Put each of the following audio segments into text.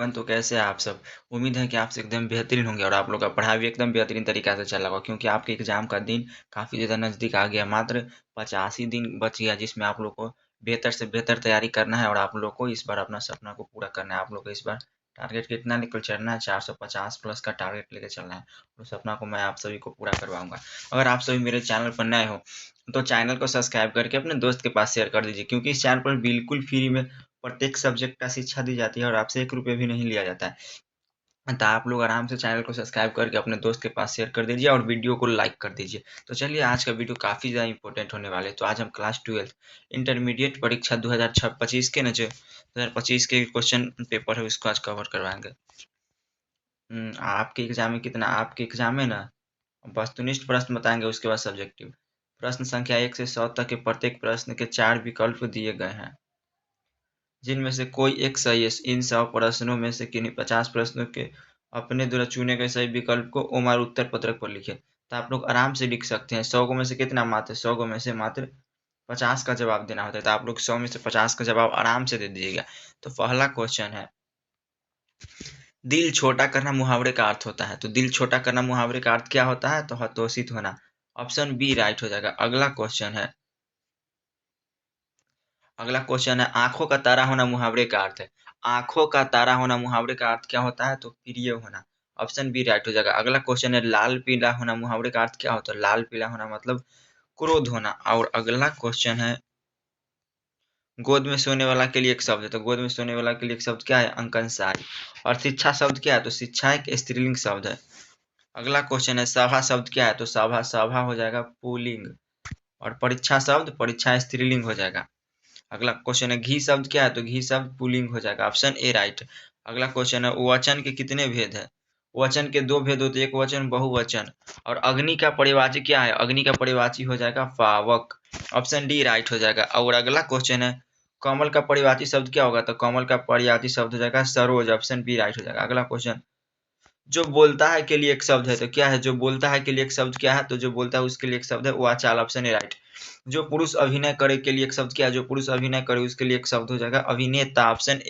Everyone, तो कैसे हैं आप सब। उम्मीद है कि आप सब एकदम बेहतरीन होंगे और आप लोग का पढ़ाई भी एकदम बेहतरीन तरीका से चल रहा होगा, क्योंकि आपके एग्जाम का दिन काफ़ी ज़्यादा नज़दीक आ गया। मात्र 50 ही दिन बच गया, जिसमें आप लोग को बेहतर से बेहतर तैयारी करना है और आप लोग को इस बार अपना सपना को पूरा करना है। आप लोग को इस बार टारगेट कितना लेकर चलना है? 450 प्लस का टारगेट लेकर चलना है। उस सपना को मैं आप सभी को पूरा करवाऊंगा। अगर आप सभी मेरे चैनल पर नए हो तो चैनल को सब्सक्राइब करके अपने दोस्त के पास शेयर कर दीजिए, क्योंकि इस चैनल पर बिल्कुल फ्री में प्रत्येक सब्जेक्ट का शिक्षा दी जाती है और आपसे 1 रुपए भी नहीं लिया जाता है। तो आप लोग आराम से चैनल को सब्सक्राइब करके अपने दोस्त के पास शेयर कर दीजिए और वीडियो को लाइक कर दीजिए। तो चलिए, आज का वीडियो काफ़ी ज़्यादा इंपॉर्टेंट होने वाले हैं। तो आज हम क्लास 12 इंटरमीडिएट परीक्षा 2025 के न जो 2025 के क्वेश्चन पेपर है उसको आज कवर करवाएंगे। आपके एग्जाम में ना वस्तुनिष्ठ प्रश्न बताएंगे, उसके बाद सब्जेक्टिव प्रश्न संख्या 1 से 100 तक के प्रत्येक प्रश्न के 4 विकल्प दिए गए हैं, जिनमें से कोई एक सही है। इन 100 प्रश्नों में से किन्हीं 50 प्रश्नों के अपने द्वारा चुने गए सही विकल्प को ओमर उत्तर पत्रक पर लिखें। तो आप लोग आराम से लिख सकते हैं। 100 में से कितना? मात्र 100 में से मात्र 50 का जवाब देना होता है। तो आप लोग 100 में से 50 का जवाब आराम से दे दीजिएगा। तो पहला क्वेश्चन है, दिल छोटा करना मुहावरे का अर्थ होता है। तो दिल छोटा करना मुहावरे का अर्थ क्या होता है? तो हतोषित होना। ऑप्शन बी राइट हो जाएगा। अगला क्वेश्चन है, आंखों का तारा होना मुहावरे का अर्थ है। आंखों का तारा होना मुहावरे का अर्थ क्या होता है? तो प्रिय होना। ऑप्शन बी राइट हो जाएगा। अगला क्वेश्चन है, लाल पीला होना मुहावरे का अर्थ क्या होता है? लाल पीला होना मतलब क्रोध होना। और अगला क्वेश्चन है, गोद में सोने वाला के लिए एक शब्द है। तो गोद में सोने वाला के लिए एक शब्द क्या है? अंकनसारी। और शिक्षा शब्द क्या है? तो शिक्षा एक स्त्रीलिंग शब्द है। अगला क्वेश्चन है, सभा शब्द क्या है? तो सभा सभा हो जाएगा पुल्लिंग। और परीक्षा शब्द परीक्षा स्त्रीलिंग हो जाएगा। अगला क्वेश्चन है, घी शब्द क्या है? तो घी शब्द पुल्लिंग हो जाएगा। Option A right. अगला क्वेश्चन है, वचन के कितने भेद है? वचन के 2 भेद होते हैं, एक वचन बहुवचन। और अग्नि का परिवाची क्या है? अग्नि का परिवाची हो जाएगा पावक। ऑप्शन डी राइट हो जाएगा। और अगला क्वेश्चन है, कमल का परिवाची शब्द क्या होगा? तो कमल का परिवाची शब्द हो जाएगा सरोज। ऑप्शन बी राइट हो जाएगा। अगला क्वेश्चन, जो बोलता है के लिए एक शब्द है। तो क्या है? जो बोलता है के लिए एक शब्द क्या है? तो जो बोलता है उसके लिए एक शब्द है वाचाल। Option A right. जो पुरुष अभिनय करे के लिए एक शब्द क्या है? जो पुरुष अभिनय करे उसके लिए एक शब्द हो जाएगा अभिनेता। ऑप्शन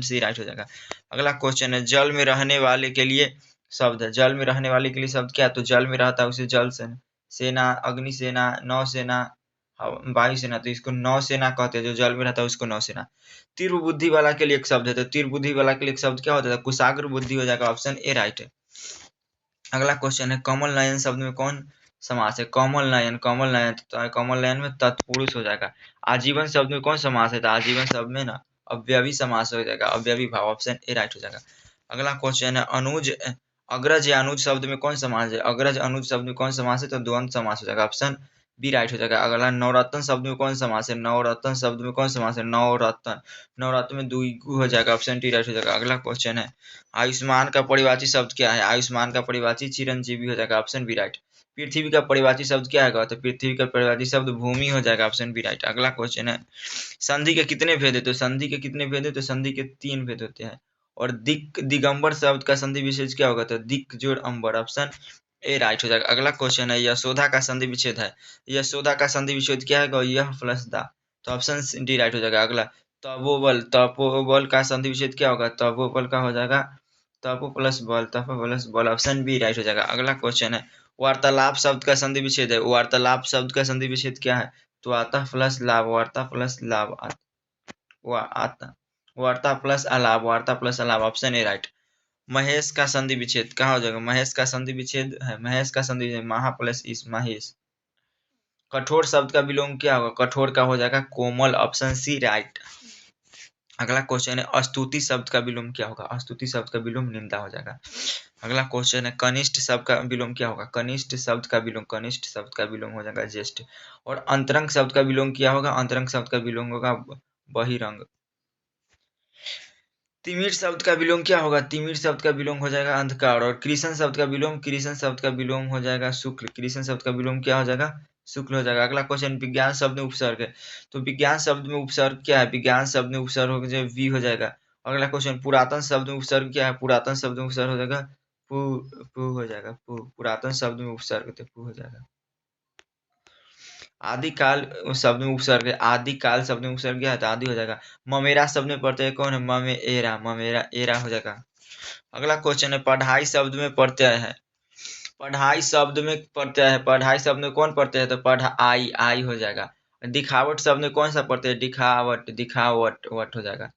सी राइट हो जाएगा। अगला क्वेश्चन है, जल में रहने वाले के लिए शब्द है। जल में रहने वाले के लिए शब्द क्या है? तो जल में रहता है उसे जल सेना, अग्नि सेना, नौसेना, वायु सेना। तो इसको नौसेना कहते हैं। जो जल में रहता है उसको नौसेना। तीव्र बुद्धि वाला के लिए एक शब्द है। तो तीव्र बुद्धि वाला के लिए एक शब्द क्या होता है? कुशाग्र बुद्धि हो जाएगा। ऑप्शन ए राइट है। अगला क्वेश्चन है, कमल नयन शब्द में कौन समास है? कमल नयन तो कमल नयन में तत्पुरुष हो जाएगा। आजीवन शब्द में कौन समास है? तो आजीवन शब्द में ना अव्यवी समास हो जाएगा, अव्यवी भाव। ऑप्शन ए राइट हो जाएगा। अगला क्वेश्चन है, अनुज अग्रज या अनुज शब्द में कौन समास है? अग्रज अनुज शब्द में कौन समास है? तो द्वंद्व समास हो जाएगा। ऑप्शन बी राइट हो जाएगा। अगला, नवरत्न शब्द में कौन समास है? नवरत्न शब्द में कौन समास है? नवरत्न। नवरत्न में द्विगु हो जाएगा। ऑप्शन डी राइट हो जाएगा। अगला क्वेश्चन है, आयुष्मान का परिवाची शब्द क्या है? आयुष्मान का परिवाची चिरंजीवी हो जाएगा। Option B right. पृथ्वी का परिवाची शब्द क्या है? तो पृथ्वी का परिवाची शब्द भूमि हो जाएगा। Option B right. अगला क्वेश्चन है, संधि के कितने भेद है? तो संधि के कितने भेद है? तो संधि के 3 भेद होते हैं। और दिगंबर शब्द का संधि विशेष क्या होगा? तो दिक जोड़ अंबर। ऑप्शन ए राइट हो जाएगा। अगला क्वेश्चन है, यशोदा का संधि विच्छेद है। यशोदा का संधि विच्छेद क्या है? यह प्लस दा। तो ऑप्शन डी राइट हो जाएगा। अगला, तपोबल का संधि विच्छेद क्या होगा? तपोबल का हो जाएगा तपो प्लस बल। ऑप्शन बी राइट हो जाएगा। अगला क्वेश्चन है, वार्तालाप शब्द का संधि विच्छेद है। वार्तालाप शब्द का संधि विच्छेद क्या है? तो आता प्लस लाभ, वार्ता प्लस लाभ, आता वार्ता प्लस अलाभ, वार्ता प्लस अलाभ। Option A right. महेश का संधि विच्छेद कहाँ हो जाएगा? महेश का संधि विच्छेद है, महेश का संधि विच्छेद महा प्लस इस महेश। कठोर शब्द का विलोम क्या होगा? कठोर का हो जाएगा कोमल। Option C right. अगला क्वेश्चन है, स्तुति शब्द का विलोम क्या होगा? स्तुति शब्द का विलोम निंदा हो जाएगा। अगला क्वेश्चन है, कनिष्ठ शब्द का विलोम क्या होगा? कनिष्ठ शब्द का विलोम हो जाएगा ज्येष्ठ। और अंतरंग शब्द का विलोम क्या होगा? अंतरंग शब्द का विलोम होगा बहिरंग। तिमिर शब्द का विलोम क्या होगा? तिमिर शब्द का विलोम हो जाएगा अंधकार। और कृष्ण शब्द का विलोम हो जाएगा शुक्ल। कृष्ण शब्द का विलोम क्या हो जाएगा? शुक्ल हो जाएगा। अगला क्वेश्चन, विज्ञान शब्द में उपसर्ग है। तो विज्ञान शब्द में उपसर्ग क्या है? विज्ञान शब्द में उपसर्ग हो जाएगा वी हो जाएगा। अगला क्वेश्चन, पुरातन शब्द में उपसर्ग क्या है? पुरातन शब्द में उपसर्ग हो जाएगा पु हो जाएगा। पुरातन शब्द में उपसर्ग तो पु हो जाएगा। आदिकाल शब्द में उपसर्ग है, आदिकाल शब्द में उपसर्ग गया है तो आदि हो जाएगा। ममेरा शब्द में प्रत्यय कौन है? ममे एरा, ममेरा एरा हो जाएगा। अगला क्वेश्चन है पढ़ाई शब्द में प्रत्यय है। पढ़ाई शब्द में प्रत्यय है, पढ़ाई शब्द में कौन प्रत्यय है? तो पढ़ाई, आई हो जाएगा। दिखावट शब्द में कौन सा प्रत्यय है? दिखावट, दिखावट वट हो जाएगा।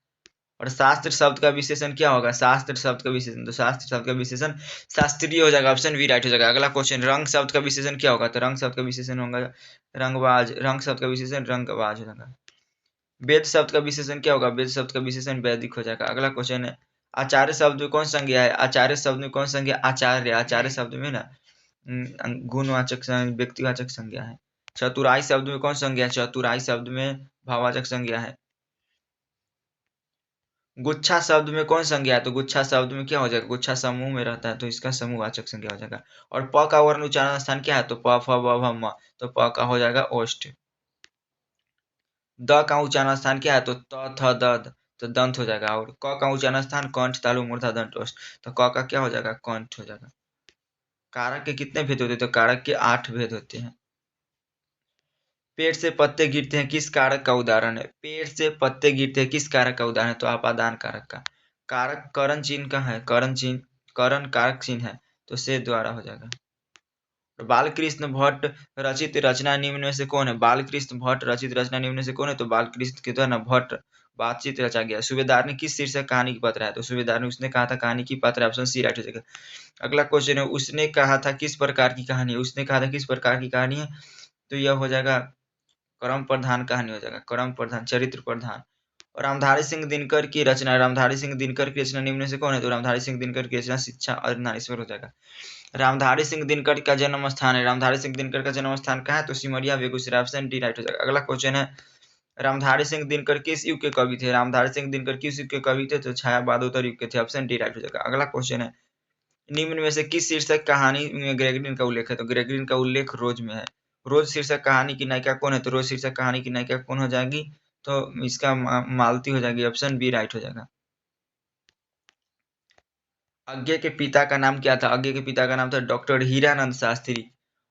और शास्त्र शब्द का विशेषण क्या होगा? शास्त्र शब्द का विशेषण, तो शास्त्र शब्द का विशेषण शास्त्रीय हो जाएगा। ऑप्शन बी राइट हो जाएगा। अगला क्वेश्चन, रंग शब्द का विशेषण क्या होगा? तो रंग शब्द का विशेषण होगा रंगबाज, रंग शब्द का विशेषण रंगबाज हो जाएगा। वेद शब्द का विशेषण क्या होगा? वेद शब्द का विशेषण वैदिक हो जाएगा। अगला क्वेश्चन है आचार्य शब्द में कौन संज्ञा है? आचार्य शब्द में कौन संज्ञा? आचार्य, आचार्य शब्द में ना गुणवाचक व्यक्तिवाचक संज्ञा है। चतुराई शब्द में कौन संज्ञा है? चतुराई शब्द में भाववाचक संज्ञा है। गुच्छा शब्द में कौन संज्ञा है? तो गुच्छा शब्द में क्या हो जाएगा? गुच्छा समूह में रहता है तो इसका समूहवाचक संज्ञा हो जाएगा। और प का वर्ण उच्चारण स्थान क्या है? तो प फ ब भ म, तो प का हो जाएगा ओष्ठ। द का उच्चारण स्थान क्या है? तो त थ द, तो दंत हो जाएगा। और क का उच्चारण स्थान कंठ तालु मूर्धा दंत ओष्ठ, तो क का क्या हो जाएगा? कंठ हो जाएगा। कारक के कितने भेद होते हैं? तो कारक के 8 भेद होते हैं। पेड़ से पत्ते गिरते हैं किस कारक का उदाहरण है? पेड़ से पत्ते गिरते हैं किस कारक का उदाहरण है? तो अपादान कारक का। कारक करण चिन्ह का है, करण चिन्ह, करण कारक चिन्ह है तो से द्वारा हो जाएगा। बालकृष्ण भट्ट रचित रचना निम्न में से कौन है? बालकृष्ण भट्ट रचित रचना निम्न में से कौन है? तो बालकृष्ण के द्वारा भट्ट बातचीत रचा गया। सूबेदार ने किस शीर्षक कहानी की पत्र है? तो सूबेदार ने उसने कहा था कहानी की पत्र, ऑप्शन सी राइट हो जाएगा। अगला क्वेश्चन है उसने कहा था किस प्रकार की कहानी है? उसने कहा था किस प्रकार की कहानी है? तो यह हो जाएगा क्रम प्रधान कहानी हो जाएगा, क्रम प्रधान, चरित्र प्रधान। और रामधारी सिंह दिनकर की रचना, रामधारी सिंह दिनकर की रचना निम्न में से कौन है? तो रामधारी सिंह दिनकर की रचना शिक्षा और नारीश्वर हो जाएगा। रामधारी सिंह दिनकर का जन्म स्थान है, रामधारी सिंह दिनकर का जन्म स्थान कहाँ है? तो Simaria Begusarai, option D right हो जाएगा। अगला क्वेश्चन है रामधारी सिंह दिनकर किस युग के कवि थे? रामधारी सिंह दिनकर किस युग के कवि थे? तो छाया बहादुर युग के थे, ऑप्शन डी राइट हो जाएगा। अगला क्वेश्चन है निम्न में से किस शीर्षक कहानी में ग्रेगरिन का उल्लेख है? तो ग्रेगरिन का उल्लेख रोज में है। रोज शीर्षक कहानी की नायिका कौन है? तो रोज शीर्षक कहानी की नायिका कौन हो जाएगी? तो इसका मालती हो जाएगी, ऑप्शन बी राइट हो जाएगा। अज्ञे के पिता का नाम क्या था? अज्ञे के पिता का नाम था डॉक्टर हीरानंद शास्त्री।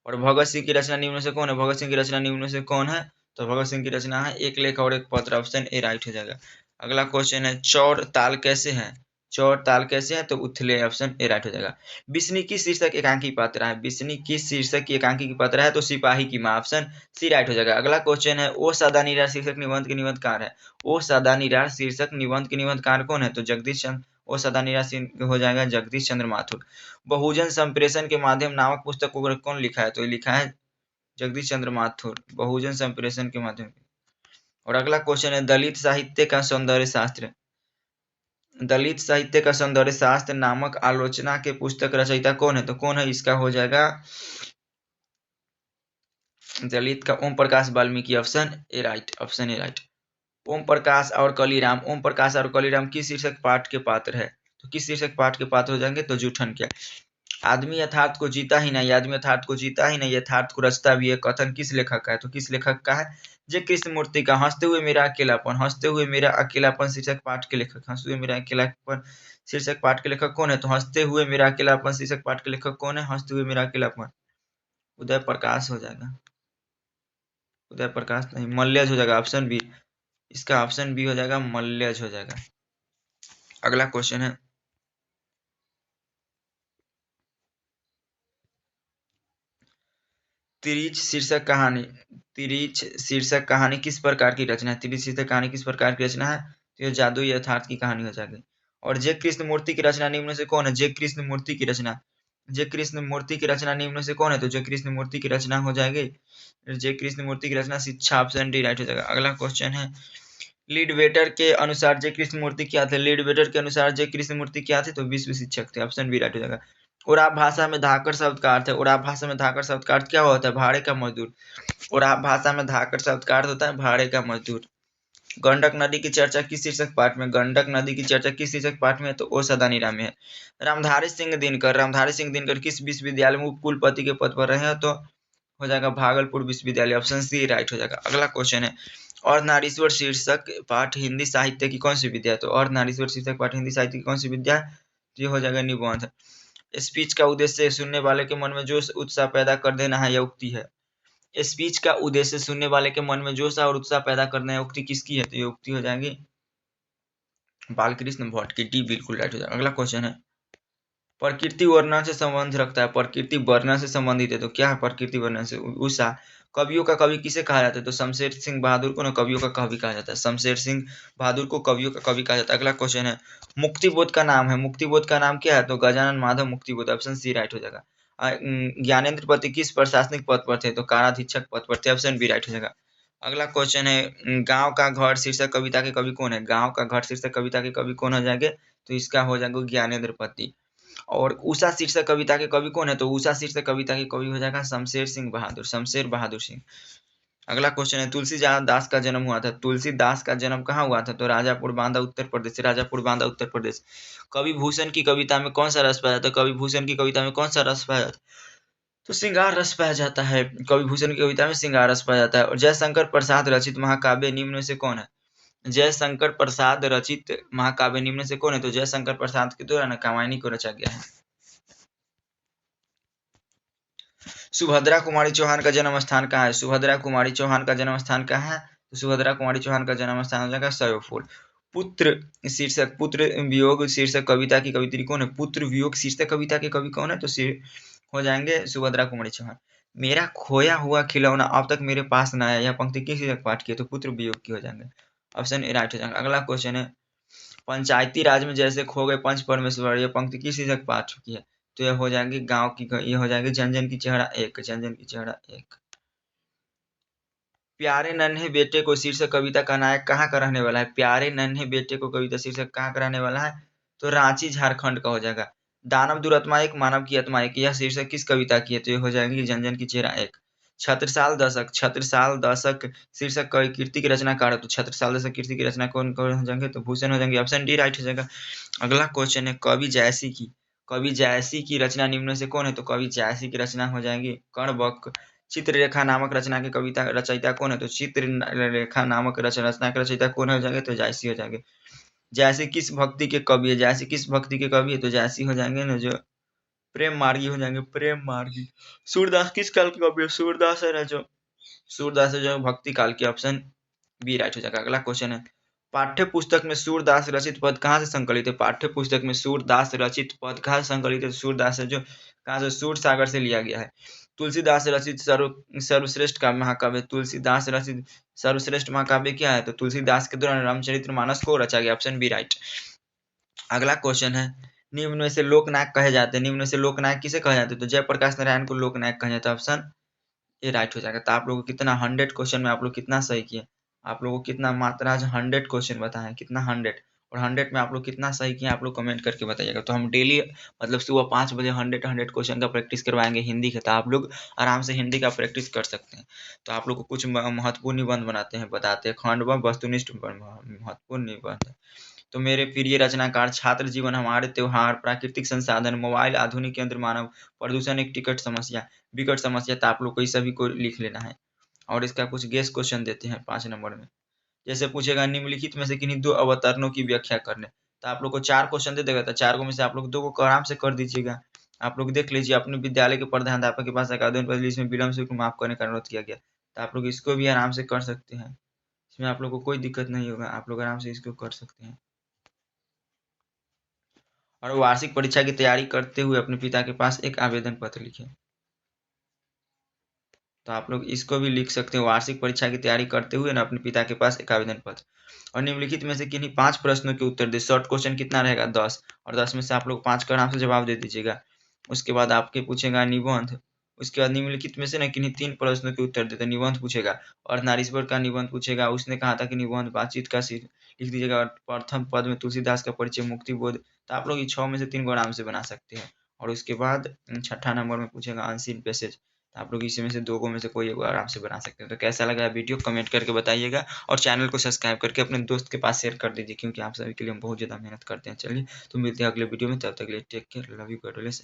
और भगत सिंह की रचना निम्न में से कौन है? भगत सिंह की रचना निम्न में से कौन है? तो भगत सिंह की रचना है एक लेख और एक पत्र, ऑप्शन ए राइट हो जाएगा। अगला क्वेश्चन है चौर ताल कैसे है? चौर ताल कैसे है? तो उथले, ऑप्शन ए राइट हो जाएगा। बिस्नी किस शीर्षक एकांकी पात्रा है? बिस्नी किस शीर्षक की एकांकी की पात्रा है? तो सिपाही की मां, ऑप्शन सी राइट हो जाएगा। अगला क्वेश्चन है ओ सदा निरार शीर्षक निबंध के निबंधकार है। ओ सदा निरार शीर्षक निबंध के निबंधकार कौन है? तो जगदीश चंद्र, ओ सदा निराश हो जाएगा जगदीश चंद्र माथुर। बहुजन संप्रेषण के माध्यम नामक पुस्तक को कौन लिखा है? तो ये लिखा है जगदीश चंद्र माथुर, बहुजन संप्रेषण के माध्यम। और अगला क्वेश्चन है दलित साहित्य का सौंदर्य शास्त्र, दलित साहित्य का सौंदर्य शास्त्र नामक आलोचना के पुस्तक रचयिता कौन है? तो कौन है? इसका हो जाएगा दलित का Om Prakash Valmiki, option A right, option A right. Om Prakash और कलीराम, ओम प्रकाश और कलीराम किस शीर्षक पाठ के पात्र है? तो किस शीर्षक पाठ के पात्र हो जाएंगे? तो जूठन क्या। आदमी यथार्थ को जीता ही नहीं, आदमी यथार्थ को जीता ही नहीं, यथार्थ को रचता भी है, कथन किस लेखक का है? तो किस लेखक का है? जय कृष्णमूर्ति का। हंसते हुए मेरा अकेलापन, हंसते हुए मेरा अकेलापन शीर्षक पाठ के लेखक, हंसते हुए मेरा अकेलापन शीर्षक पाठ के लेखक कौन है? तो हंसते हुए मेरा अकेलापन शीर्षक पाठ के लेखक कौन है? हंसते हुए मेरा अकेलापन उदय प्रकाश हो जाएगा, उदय प्रकाश नहीं, मल्यज हो जाएगा, ऑप्शन बी। इसका ऑप्शन बी हो जाएगा, मल्यज हो जाएगा। अगला क्वेश्चन है तिरीच शीर्षक कहानी, तिरीच शीर्षक कहानी किस प्रकार की रचना है? तिरीच शीर्षक कहानी किस प्रकार की रचना है? तो यह जादू यथार्थ की कहानी हो जाएगी। और जय कृष्ण मूर्ति की रचना निम्न से कौन है? जय कृष्ण मूर्ति की रचना, जय कृष्ण मूर्ति की रचना निम्न से कौन है? तो जय कृष्ण मूर्ति की रचना हो जाएगी जय कृष्ण मूर्ति की रचना शिक्षा, ऑप्शन डी राइट हो जाएगा। अगला क्वेश्चन है लीड वेटर के अनुसार जय कृष्ण मूर्ति क्या थे? लीड वेटर के अनुसार जय कृष्ण मूर्ति क्या थे? तो विश्व शिक्षक थे, ऑप्शन बी राइट हो जाएगा। उराव भाषा में धाकड़ शब्द का अर्थ है, उराव भाषा में धाकड़ शब्द का अर्थ क्या होता है? भाड़े का मजदूर। उराव भाषा में धाकड़ शब्द का अर्थ होता है भाड़े का मजदूर। गंडक नदी की चर्चा किस शीर्षक पाठ में? गंडक नदी की चर्चा किस शीर्षक पाठ में? तो ओ सदानीरा में है। रामधारी सिंह दिनकर, रामधारी सिंह दिनकर किस विश्वविद्यालय में उपकुलपति के पद पर रहे हैं? तो हो जाएगा भागलपुर विश्वविद्यालय, ऑप्शन सी राइट हो जाएगा। अगला क्वेश्चन है और नारीश्वर शीर्षक पाठ हिंदी साहित्य की कौन सी विद्या है? तो और नारीश्वर शीर्षक पाठ हिंदी साहित्य की कौन सी विद्या है? तो ये हो जाएगा निबंध। स्पीच का उद्देश्य सुनने वाले के मन में जो उत्साह पैदा कर देना है, यह उक्ति है। स्पीच का उद्देश्य सुनने वाले के मन में जोश और उत्साह पैदा करना है। उक्ति किसकी है? तो ये उक्ति हो जाएगी बालकृष्ण भट्ट की। डी बिल्कुल राइट हो जाएगा। अगला क्वेश्चन है, प्रकृति वर्णन से संबंध रखता है। प्रकृति वर्णन से संबंधित है तो क्या है? प्रकृति वर्णन से उषा। कवियों का कवि किसे कहा जाता है? तो शमशेर सिंह बहादुर को ना कवियों का कवि कहा जाता है। शमशेर सिंह बहादुर को कवियों का कवि कहा जाता है। अगला क्वेश्चन है, मुक्तिबोध का नाम है। मुक्तिबोध का नाम क्या है? तो Gajanan Madhav Muktibodh. Option C right हो जाएगा। ज्ञानेंद्र पति किस प्रशासनिक पद पर थे? तो काराधीक्षक पद पर थे। ऑप्शन बी राइट हो जाएगा। अगला क्वेश्चन है, गांव का घर शीर्षक कविता के कवि कौन है? गांव का घर शीर्षक कविता के कवि कौन हो जाएंगे? तो इसका हो जाएगा ज्ञानेंद्र पति। और उषा शीर्षक कविता के कवि कौन है? तो उषा शीर्षक कविता के कवि हो जाएगा शमशेर सिंह बहादुर, शमशेर बहादुर सिंह। अगला क्वेश्चन है, तुलसीदास का जन्म हुआ था। तुलसीदास का जन्म कहाँ हुआ था? तो राजापुर बांदा उत्तर प्रदेश। राजापुर बांदा उत्तर प्रदेश। कवि भूषण की कविता में कौन सा रस पाया जाता है? कवि भूषण की कविता में कौन सा रस पाया जाता है? तो श्रृंगार रस पाया जाता है। कवि भूषण की कविता में श्रृंगार रस पाया जाता है। और जयशंकर प्रसाद रचित महाकाव्य निम्न में से कौन है? जयशंकर प्रसाद रचित महाकाव्य निम्न से कौन है? तो जयशंकर प्रसाद के द्वारा कामायनी को रचा गया है। सुभद्रा कुमारी चौहान का जन्म स्थान कहाँ है? सुभद्रा कुमारी चौहान का जन्म स्थान कहाँ है? तो सुभद्रा कुमारी चौहान का जन्म स्थान हो जाएगा सयोफुल। पुत्र शीर्षक, पुत्र वियोग शीर्षक कविता की कवित्री कौन है? पुत्र वियोग शीर्षक कविता के कवि कौन है? तो हो जाएंगे सुभद्रा कुमारी चौहान। मेरा खोया हुआ खिलौना अब तक मेरे पास न आया, यह पंक्ति किस शीर्षक पाठ की है? तो पुत्र वियोग की हो जाएंगे। ऑप्शन ए राइट हो जाएगा। अगला क्वेश्चन है, पंचायती राज में जैसे खो गए पंच परमेश्वर, यह पंक्ति किस शीर्षक पाठ की है? तो यह हो जाएगी गांव की, ये हो जाएगी जन जन की चेहरा एक, जन जन की चेहरा एक। प्यारे नन्हे बेटे को शीर्षक कविता का नायक कहाँ का रहने वाला है? प्यारे नन्हे बेटे को कविता शीर्षक कहाँ का रहने वाला है? तो रांची झारखंड का हो जाएगा। दानव दुरात्मा एक मानव की आत्मा एक, यह शीर्षक किस कविता की है? तो ये हो जाएगी जन जन की चेहरा एक। छत्रसाल दशक, छत्रसाल दशक शीर्षक कीर्ति की रचनाकार है। तो छत्रसाल दशक कीर्ति की रचना कौन कौन हो जाएंगे? तो भूषण हो जाएंगे। ऑप्शन डी राइट हो जाएगा। अगला क्वेश्चन है, कवि जायसी की, कवि जायसी की रचना निम्न से कौन है? तो कवि जायसी की रचना हो जाएगी कर्णवक। चित्ररेखा नामक रचना के कविता रचयिता कौन है? तो चित्ररेखा नामक रचना के रचयिता कौन हो जाएंगे? तो जायसी हो जाएंगे। जायसी किस भक्ति के कवि है? जायसी किस भक्ति के कवि है? तो जायसी हो जाएंगे ना जो प्रेम मार्गी हो जाएंगे, प्रेम मार्गी। सूरदास किस काल के कवि है? सूरदास है जो, सूरदास है जो भक्ति काल के। ऑप्शन बी राइट हो जाएगा। अगला क्वेश्चन है, पाठ्य पुस्तक में सूरदास रचित पद कहाँ से संकलित है? पाठ्य पुस्तक में सूरदास रचित पद कहाँ से संकलित है? सूरदास है जो कहाँ से? सूर सागर से लिया गया है। तुलसीदास रचित सर्वश्रेष्ठ काव्य महाकाव्य, तुलसीदास रचित सर्वश्रेष्ठ महाकाव्य क्या है? तो तुलसीदास के दौरान रामचरितमानस को रचा गया। Option B right. अगला क्वेश्चन है, निम्न में से लोकनायक कहे जाते हैं। निम्न में से लोकनायक किसे कहे जाते हैं? तो जयप्रकाश नारायण को लोकनायक कहा जाता है। ऑप्शन ए राइट हो जाएगा। तो आप लोगों को कितना 100 क्वेश्चन में आप लोग कितना सही किए? आप लोगों को कितना मात्रा आज 100 क्वेश्चन बताए, कितना 100, और 100 में आप लोग कितना सही किए आप लोग कमेंट करके बताइएगा। तो हम डेली मतलब सुबह 5 बजे 100 क्वेश्चन का प्रैक्टिस करवाएंगे हिंदी का, तो आप लोग आराम से हिंदी का प्रैक्टिस कर सकते हैं। तो आप लोग को कुछ महत्वपूर्ण निबंध बनाते हैं, बताते हैं खंडवा वस्तुनिष्ठ महत्वपूर्ण निबंध। तो मेरे प्रिय रचनाकार, छात्र जीवन हमारे त्योहार, प्राकृतिक संसाधन, मोबाइल, आधुनिक यंत्र मानव, प्रदूषण एक विकट समस्या, तो आप लोग को ये सभी को लिख लेना है। और इसका कुछ गेस क्वेश्चन देते हैं 5 नंबर में। जैसे पूछेगा निम्नलिखित में से किन्हीं 2 अवतरणों की व्याख्या करने, तो आप लोग को 4 क्वेश्चन दे देगा, तो 4 में से आप लोग 2 को आराम से कर दीजिएगा। आप लोग देख लीजिए, अपने विद्यालय के प्रधानाध्यापक के पास अकादमी पर इसमें विलम्ब शुल्क माफ करने का अनुरोध किया गया, तो आप लोग इसको भी आराम से कर सकते हैं। इसमें आप लोग को कोई दिक्कत नहीं होगा, आप लोग आराम से इसको कर सकते हैं। और वार्षिक परीक्षा की तैयारी करते हुए अपने पिता के पास एक आवेदन पत्र लिखें, तो आप लोग इसको भी लिख सकते हो। वार्षिक परीक्षा की तैयारी करते हुए ना अपने पिता के पास एक आवेदन पत्र। और निम्नलिखित में से किन्हीं 5 प्रश्नों के उत्तर दे। शॉर्ट क्वेश्चन कितना रहेगा? 10, और 10 में से आप लोग 5 का आराम से जवाब दे दीजिएगा। उसके बाद आपके पूछेगा निबंध। उसके बाद निम्नलिखित में से ना किन्हीं 3 प्रश्नों के उत्तर देते, निबंध पूछेगा। और नारीश्वर का निबंध पूछेगा, उसने कहा था कि निबंध बातचीत का लिख दीजिएगा। और प्रथम पद में तुलसीदास का परिचय, मुक्ति बोध, तो आप लोग ये 6 में से 3 को आराम से बना सकते हैं। और उसके बाद 6ठा नंबर में पूछेगा अनसीन पैसेज, तो आप लोग इसमें से 2 में से कोई एक आराम से बना सकते हैं। तो कैसा लगा वीडियो कमेंट करके बताइएगा, और चैनल को सब्सक्राइब करके अपने दोस्त के पास शेयर कर दीजिए, क्योंकि आप सभी के लिए हम बहुत ज़्यादा मेहनत करते हैं। चलिए तो मिलते हैं अगले वीडियो में, तब तक के लिए take care, love you, God bless.